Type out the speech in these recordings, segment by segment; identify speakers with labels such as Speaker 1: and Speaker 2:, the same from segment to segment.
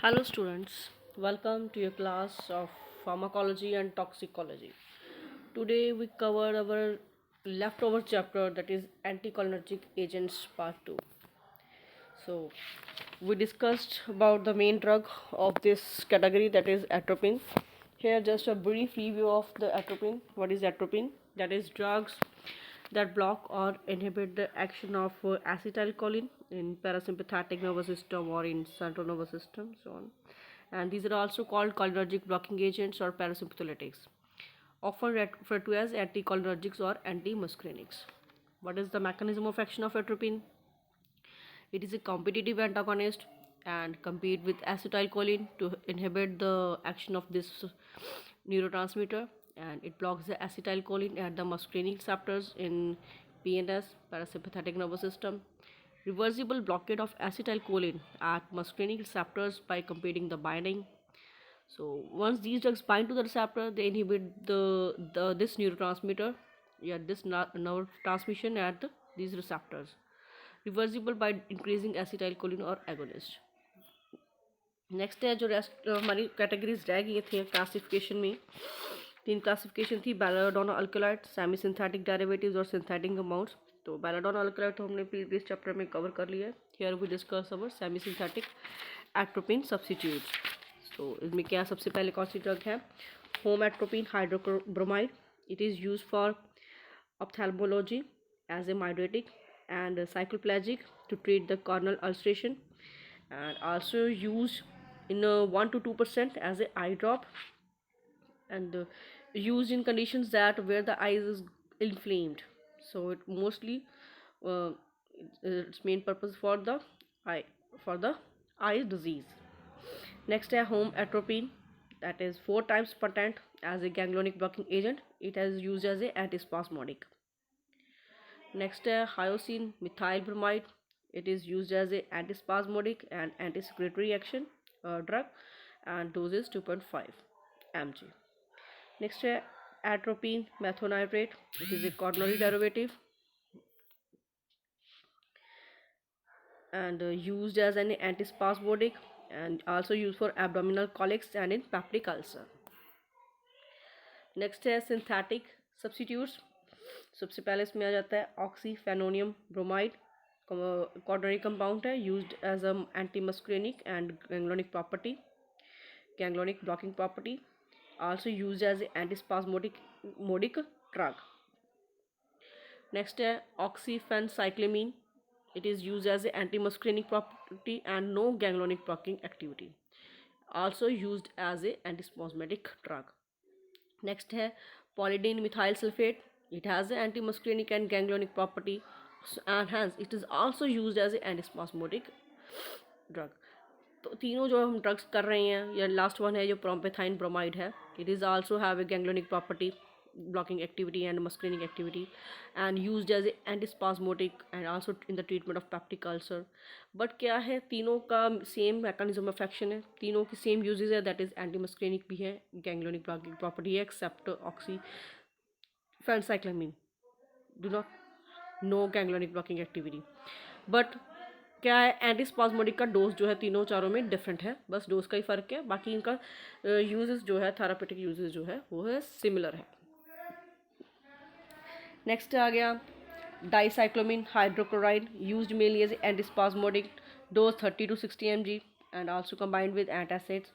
Speaker 1: Hello students, welcome to your class of pharmacology and toxicology. Today we cover our leftover chapter, that is anticholinergic agents part 2. So we discussed about the main drug of this category, that is atropine. Here just a brief review of the atropine. What is atropine? That is drugs that block or inhibit the action of acetylcholine in parasympathetic nervous system or in central nervous system, so on. And these are also called cholinergic blocking agents or parasympathetics, often referred to as anticholinergics or antimuscarinics. What is the mechanism of action of atropine? It is a competitive antagonist and compete with acetylcholine to inhibit the action of this neurotransmitter, and it blocks the acetylcholine at the muscarinic receptors in PNS, parasympathetic nervous system. Reversible blockade of acetylcholine at muscarinic receptors by competing the binding. So once these drugs bind to the receptor, they inhibit the this neurotransmitter, this nerve transmission at these receptors. Reversible by increasing acetylcholine or agonist. Next है जो rest हमारी categories रह गई थी classification में। तीन classification थी, belladonna alkaloid, semi synthetic derivatives और सिंथेटिक कंपाउंड्स। तो बेलाडोना अल्कलाइट तो हमने प्रीवियस चैप्टर में कवर कर लिया है। Here we discuss our semi synthetic atropine substitutes. तो इसमें क्या सबसे पहले कौन सी ड्रग है? Homatropine hydrobromide. It is use for ophthalmology as a mydretic and cycloplegic to treat the corneal ulceration, and also used in 1 to 2% as a eye drop, and used in conditions that where the eyes is inflamed. So it mostly uh, its main purpose eye for the eye disease. Next है home atropine, that is 4 times potent as a ganglionic blocking agent. It is used as a antispasmodic. Next है hyoscine methyl bromide. It is used as a antispasmodic and antisecretory action drug, and dose is 2.5 mg. Next है atropine methonitrate. It is a coronary derivative and used as an antispasmodic, and also used for abdominal colics and in peptic ulcer. Next है synthetic substitutes. सबसे पहले इसमें आ जाता है oxyphenonium bromide, quaternary compound है, used as a anti muscarinic and ganglionic property, ganglionic blocking property, also used as antispasmodic drug. Next है oxyphencyclimine. It is used as an antimuscarinic property and no ganglionic blocking activity. Also used as a antispasmodic drug. Next है polydine methyl sulfate. It has an antimuscarinic and ganglionic property, and hence it is also used as an antispasmodic drug. तो तीनों जो हम drugs कर रहे हैं, या last one है जो प्रोम्पेथाइन ब्रोमाइड है, it is also have a ganglionic property, blocking activity and muscarinic activity, and used as antispasmodic and also in the treatment of peptic ulcer. But क्या है, तीनों का सेम मैकेनिज्म ऑफ एक्शन है, तीनों की सेम यूजेज है, that is antimuscarinic भी है, गैंग्लोनिक ब्लॉकिंग प्रॉपर्टी है, except oxyphencyclimine do not no ganglionic blocking activity. But क्या है, एंटीस्पास्मोडिक का डोज जो है तीनों चारों में डिफरेंट है, बस डोज का ही फ़र्क है, बाकी इनका यूजेस जो है थेरापेटिक यूजेस जो है वो है सिमिलर है. नेक्स्ट आ गया dicyclomine hydrochloride, used mainly as antispasmodic, dose 30 to 60 mg and also combined with antacids.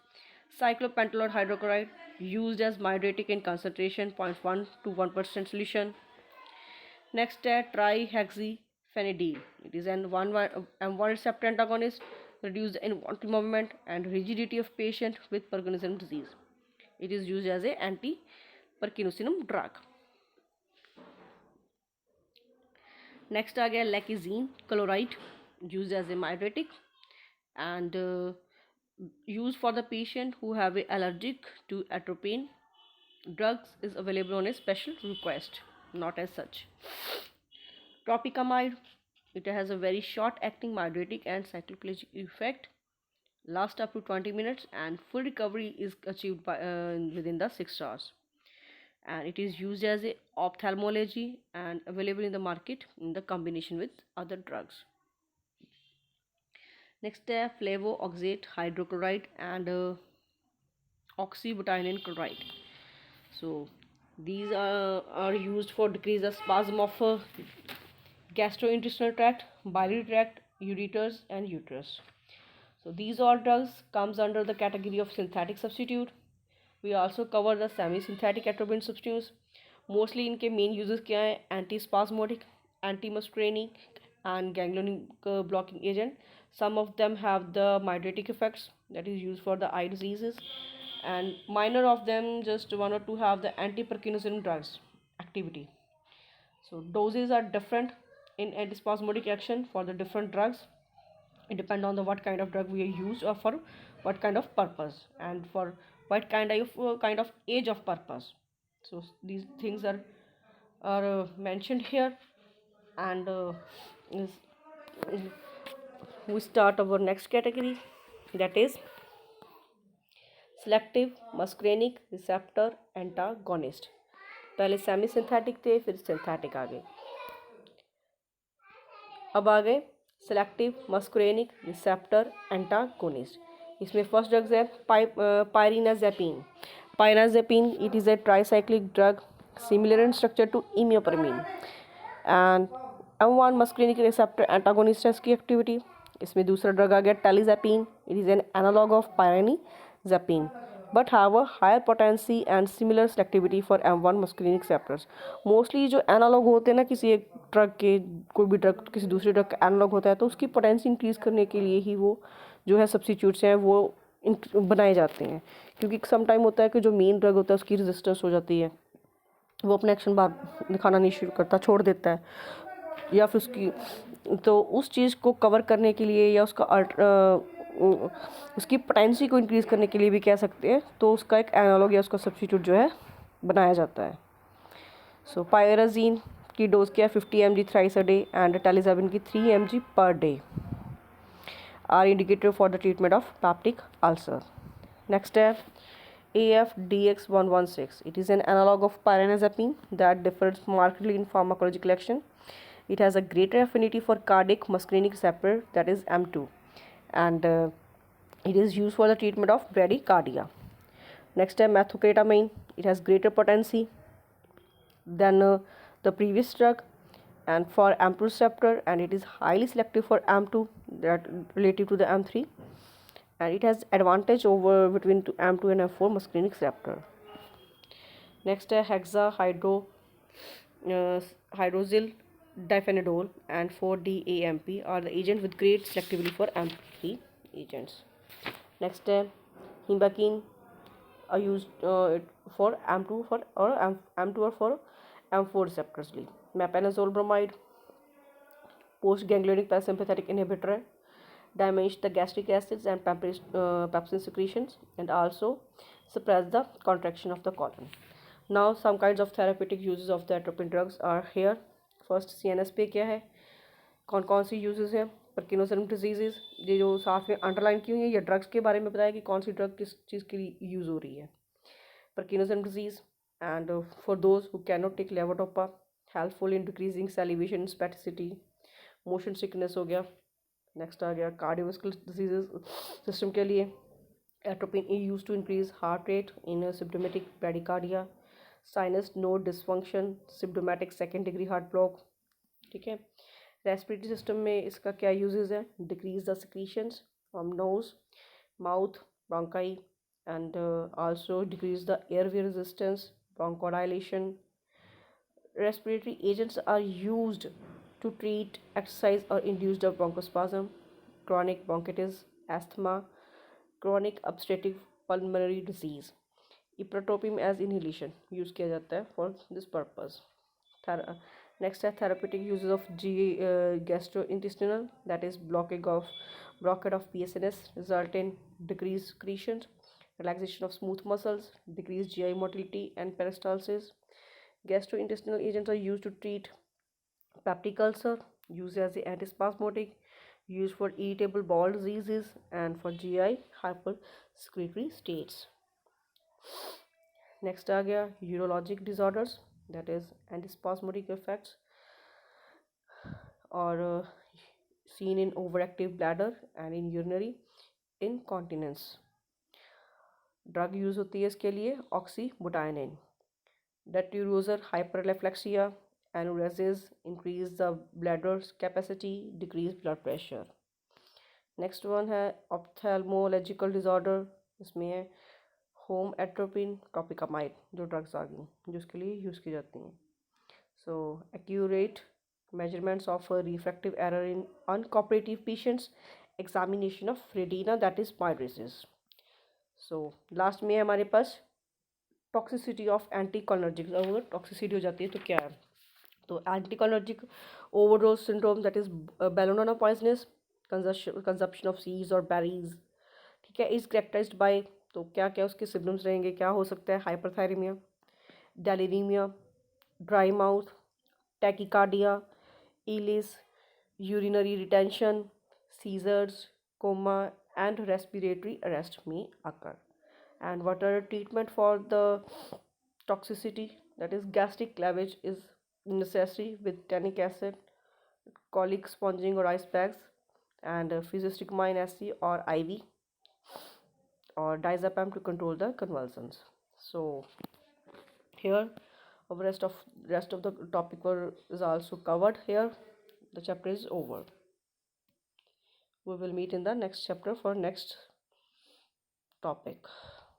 Speaker 1: Cyclopentolate hydrochloride, used as mydretic in concentration 0.1 to 1% solution. Next है trihexyphenidyl. It is an M1 receptor antagonist, reduce the involuntary movement and rigidity of patient with Parkinson disease. It is used as a anti-Parkinsonism drug. Next आ गया lachesine chloride, use as a mydretic and used for the patient who have a allergic to atropine. Drugs is available on a special request, not as such. Tropicamide, it has a very short acting mydretic and cycloplegic effect, lasts up to 20 minutes and full recovery is achieved by within the 6 hours, and it is used as a ophthalmology and available in the market in the combination with other drugs. Next है flavoxate hydrochloride and oxybutynin chloride. So these are used for decrease the spasm of gastrointestinal tract, biliary tract, ureters, and uterus. So these all drugs comes under the category of synthetic substitute. We also cover the semi-synthetic atropine substitutes. Mostly इनके main uses क्या हैं? Antispasmodic, antimuscarinic, and ganglionic blocking agent. Some of them have the mydriatic effects that is used for the eye diseases, and minor of them just one or two have the antiparkinsonism drugs activity. So doses are different in antispasmodic action for the different drugs. It depends on the what kind of drug we use or for what kind of purpose and for what kind of age of purpose. So these things are mentioned here, and we start our next category, that is selective muscarinic receptor antagonist. पहले semi synthetic थे, फिर synthetic आ गए, अब आ गए selective muscarinic receptor antagonist. इसमें first drugs है pirenzepine. Pirenzepine it is a tricyclic drug similar in structure to imipramine and M1 muscarinic receptor antagonist है इसकी एक्टिविटी। इसमें दूसरा ड्रग आ गया telenzepine. It is an analogue of pirenzepine but have a higher potency and similar selectivity for M1 muscarinic receptors. Mostly जो analogue होते हैं ना, किसी एक ड्रग के, कोई भी ड्रग किसी दूसरे ड्रग का एनालॉग होता है, तो उसकी पोटेंसी इंक्रीज़ करने के लिए ही वो जो है सब्स्टिट्यूट्स हैं वो बनाए जाते हैं। क्योंकि सम टाइम होता है कि जो मेन ड्रग होता है उसकी रेजिस्टेंस हो जाती है, वो अपना एक्शन बाहर दिखाना नहीं शुरू करता, छोड़ देता है, या फिर उसकी, तो उस चीज़ को कवर करने के लिए या उसकी पोटेंसी को इंक्रीज़ करने के लिए भी कह सकते हैं, तो उसका एक एनालॉग या उसका सब्स्टिट्यूट जो है बनाया जाता है। सो पायराजीन की डोज क्या है 50 mg thrice a day and telenzepine की 3 mg per day are indicated for the treatment of peptic ulcer. Next है AFDX116. It is an analog of pyranazepine that differs markedly in pharmacological action. It has a greater affinity for cardiac muscarinic receptor, that is M2, and it is used for the treatment of bradycardia. Next है methoquetamine. It has greater potency than the previous drug and for M2 receptor, and it is highly selective for M2 that relative to the M3, and it has advantage over between M2 and M4 muscarinic receptor. Next है hydroxyl diphenidone and 4-DAMP are the agents with great selectivity for M3 agents. Next है Hembaquine are used for M2 or for M4 receptors. Mepanazole bromide post ganglionic parasympathetic inhibitor है, diminish the gastric acids and pepsin secretions and also suppress the contraction of the colon. Now some kinds of therapeutic uses of the atropine drugs are here. First CNS पे क्या है, कौन कौन सी uses है, Parkinson's diseases, ये जो साथ में अंडरलाइन की हुई है, ये ड्रग्स के बारे में बताया कि कौन सी ड्रग किस चीज़ के लिए यूज़ हो रही है। Parkinson's disease and for those who cannot take levodopa, helpful in decreasing salivation spasticity, motion sickness हो गया। नेक्स्ट आ गया कार्डियोवास्कुलर डिजीजेज सिस्टम के लिए एट्रोपिन ई use to increase heart rate in symptomatic bradycardia, sinus node dysfunction, symptomatic second degree heart block. ठीक है, respiratory system में इसका क्या यूजेस है, decrease the secretions from nose, mouth, bronchi and also decrease the airway resistance, bronchodilation. Respiratory agents are used to treat exercise or induced bronchospasm, chronic bronchitis, asthma, chronic obstructive pulmonary disease. Ipratropium as inhalation use किया जाता है for this purpose. Next है therapeutic uses of gastrointestinal, that is blockade of PSNS result in decreased secretions, relaxation of smooth muscles, decreased GI motility and peristalsis. Gastrointestinal agents are used to treat peptic ulcer, used as the antispasmodic, used for irritable bowel diseases and for GI hypersecretory states. Next आ गया urologic disorders, that is antispasmodic effects और seen in overactive bladder and in urinary incontinence. Drug use होती है इसके लिए ऑक्सीबुटाइनिन. Detrusor hyperreflexia, enuresis, increase the bladder's capacity, decrease blood pressure. Next one है ऑप्थेल्मोलॉजिकल disorder. इसमें है home atropine टॉपिकामाइड, जो drugs आ गई जो उसके लिए यूज़ की जाती हैं. So accurate measurements of refractive error in uncooperative patients, examination of retina, that is mydrisis. So last में है हमारे पास टॉक्सिसिटी ऑफ एंटीकोलिनर्जिक. अगर टॉक्सिसिटी हो जाती है तो क्या है, तो anticholinergic overdose syndrome, that is belladonna poisonous, consumption of seeds और बेरीज. ठीक है, इज करेक्टराइज्ड बाय, तो क्या क्या उसके सिम्टम्स रहेंगे, क्या हो सकता है, hyperthermia, delirium, dry mouth, tachycardia, ileus, urinary retention, seizures, coma, and respiratory arrest may occur. And what are treatment for the toxicity, that is gastric lavage is necessary with tannic acid, colic sponging or ice bags, and physostigmine SC or IV or diazepam to control the convulsions. So here our rest of the topic is also covered here. The chapter is over. We will meet in the next chapter for next topic.